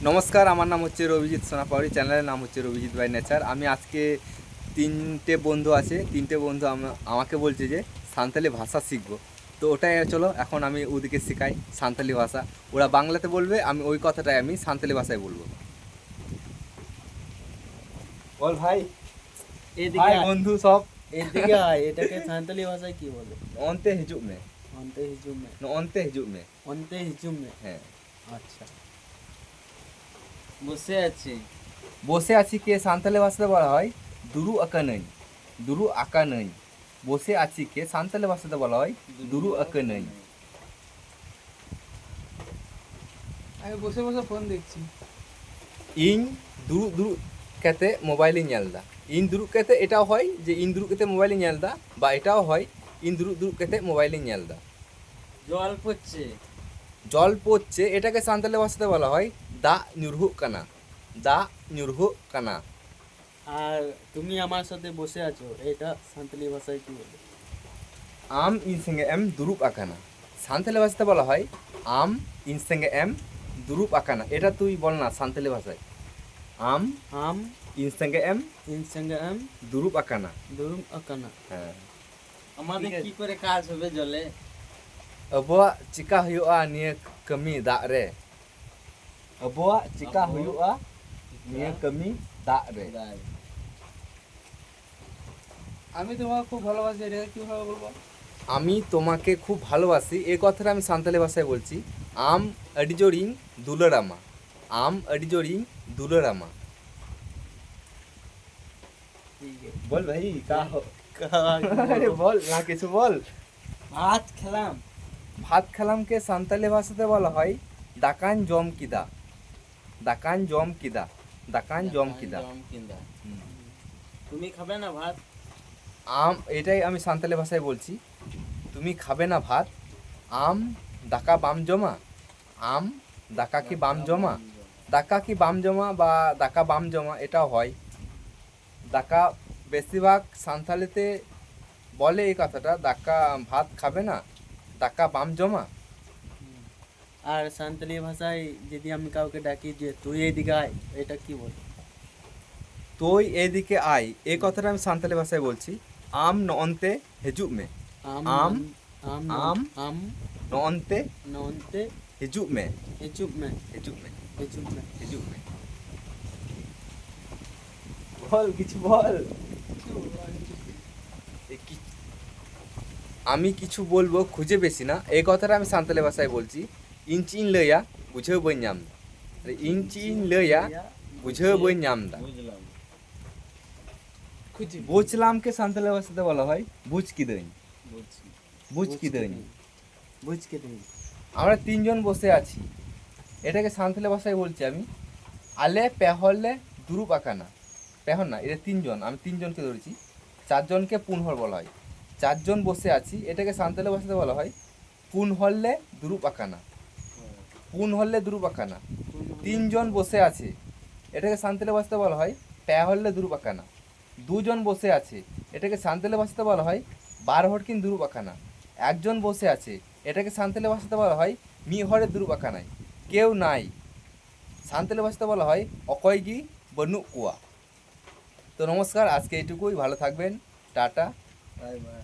নমস্কার, আমার নাম হচ্ছে রবিজিৎ সোনাপাউরি। চ্যানেলের নাম হচ্ছে রবিজিৎ বাই নেচার। আমি আজকে তিনটে বন্ধু আছে, তিনটে বন্ধু আমাকে বলছে যে সাঁওতালি ভাষা শিখবো। তো ওটাই চলো এখন আমি ওদিকে শেখাই সাঁওতালি ভাষা। ওরা বাংলাতে বলবে, আমি ওই কথাটাই আমি সাঁওতালি ভাষায় বলবো। বল ভাই। এদিকে বন্ধু সব এদিকে আয়, এটাকে সাঁওতালি ভাষায় কি বলে? অন্তে হিজুক মে। অন্তে হিজুম মে। অন্তে হিজুক মে। অন্তে হিজুম মে। হ্যাঁ। আচ্ছা। বসে আছি। বসে আছি কে সাঁওতালি ভাষাতে বলা হয় দুরু আঁকা নেই। দুরু আঁকা নেই। বসে আছি কে সাঁওতালি ভাষাতে বলা হয় দুরু আঁকা নেই। আমি বসে বসে ফোন দেখছি। ᱤᱧ ᱫᱩᱲᱩᱵ ᱫᱩᱲᱩᱵ ᱠᱟᱛᱮ ᱢᱳᱵᱟᱭᱤᱞᱤᱧ ᱧᱮᱞᱫᱟ। ᱤᱧ ᱫᱩᱲᱩᱵ ᱠᱟᱛᱮ ᱮটাও হয় যে ইন দুড়ুব কাতে মোবাইলিᱧ ᱧᱮᱞᱫা, বা এটাও হয় ইন দুড়ুব দুড়ুব কাতে মোবাইলিᱧ ᱧᱮলদা। জল পড়ছে। জল পড়ছে এটাকে সাঁওতালি ভাষাতে বলা হয় দাগ ᱧᱩᱨᱦᱩᱜ কানা। দাগ ᱧᱩᱨᱦᱩᱜ কানা। আর তুমি আমার সাথে বসে আছো, এটা সাঁওতালি ভাষায় কি বলে? আম ইন সঙ্গে এম দুড়ুব আকানা। সাঁওতালি ভাষাতে বলা হয় আম ইন সঙ্গে এম দুড়ুব আকানা। এটা তুই বল না সাঁওতালি ভাষায়। আম আম ইন সঙ্গে এম ইন সঙ্গে এম দুড়ুব আকানা। দুরুম আকানা। হ্যাঁ। আমাদের কি করে কাজ হবে জলে? ᱟᱵᱚᱣᱟᱜ ᱪᱤᱠᱟ ᱦᱩᱭᱩᱜᱼᱟ ᱱᱤᱭᱟᱹ ᱠᱟᱹᱢᱤ ᱫᱟᱜ ᱨᱮ? ᱟᱵᱚᱣᱟᱜ ᱪᱤᱠᱟ ᱦᱩᱭᱩᱜᱼᱟ ᱱᱤᱭᱟᱹ ᱠᱟᱹᱢᱤ দাগ রে? আমি তোমাকে খুব ভালোবাসি, এটা কিভাবে বলবো? আমি তোমাকে খুব ভালোবাসি এই কথাটা আমি সাঁওতালি ভাষায় বলছি আম আডি জোরিং দুলারামা। আম আডি জোরিং দুলারামা। বল ভাই আরে বল না কিছু বল। ভাত খেলাম। ভাত খেলামকে সাঁওতালি ভাষাতে বলা হয় দাকান জম কিদা। দাকান জম কিদা। দাকান জম কিদা। তুমি খাবে না ভাত? আম এটাই আমি সাঁওতালি ভাষায় বলছি, তুমি খাবে না ভাত? আম দাকা বাম জমা। আম দাকা কি বাম জমা। দাকা কি বাম জমা বা দাকা বাম জমা এটাও হয়। দাকা বেশিরভাগ সাঁওতালিতে বলে এই কথাটা, দাকা ভাত খাবে না, দাকা বাম জমা। আর সাঁওতালি ভাষায় যদি আমি কাউকে ডাকি যে তুই এদিকে আয়, এটা কি বল? তুই এদিকে আয় এই কথাটা আমি সাঁওতালি ভাষায় বলছি আম নন্তে হিজুক মে। আম আম আম আম আম নন্তে নন্তে হিজুক মে। হিজুক মে। হিজুক মে। হিজুক মে। হিজুক মে। বল কিছু বল। আমি কিছু বলবো খুঁজে পেছি না এই কথাটা আমি সাঁওতালি ভাষায় বলছি ইঞ্চিন লইয়া বুঝেও বই নামদা। ইঞ্চিন লইয়া বুঝেও বই নামদা। বুঝলামকে সাঁওতালি ভাষাতে বলা হয় বুঝ কি দইন। বুঝ কি দইন। বুঝকে দিন। আমরা তিনজন বসে আছি এটাকে সাঁওতালি ভাষায় বলছি আমি আলে পেহলে দুরুপ আকানা। পেহর না, এটা তিনজন, আমি তিনজনকে ধরেছি। চারজনকে পুনহর বলা হয়। চারজন বসে আছি এটাকে সাঁওতালি ভাষাতে বলা হয় পুন হল্লে দুরুপ আকানা। পুন হল্লে দুরুপ আকানা। তিনজন বসে আছে এটাকে সাঁওতালি ভাষাতে বলা হয় প্যা হল্লে দুরুপ আকানা। দুজন বসে আছে এটাকে সাঁওতালি ভাষাতে বলা হয় বার হটকিন দুরুপ আকানা। একজন বসে আছে এটাকে সাঁওতালি ভাষাতে বলা হয় মি হরে দুরুপ আকানায়। কেউ নাই সাঁওতালি ভাষাতে বলা হয় অকয়গি বনু কুয়া। তো নমস্কার, আজকে এইটুকুই, ভালো থাকবেন, টাটা। Bye bye.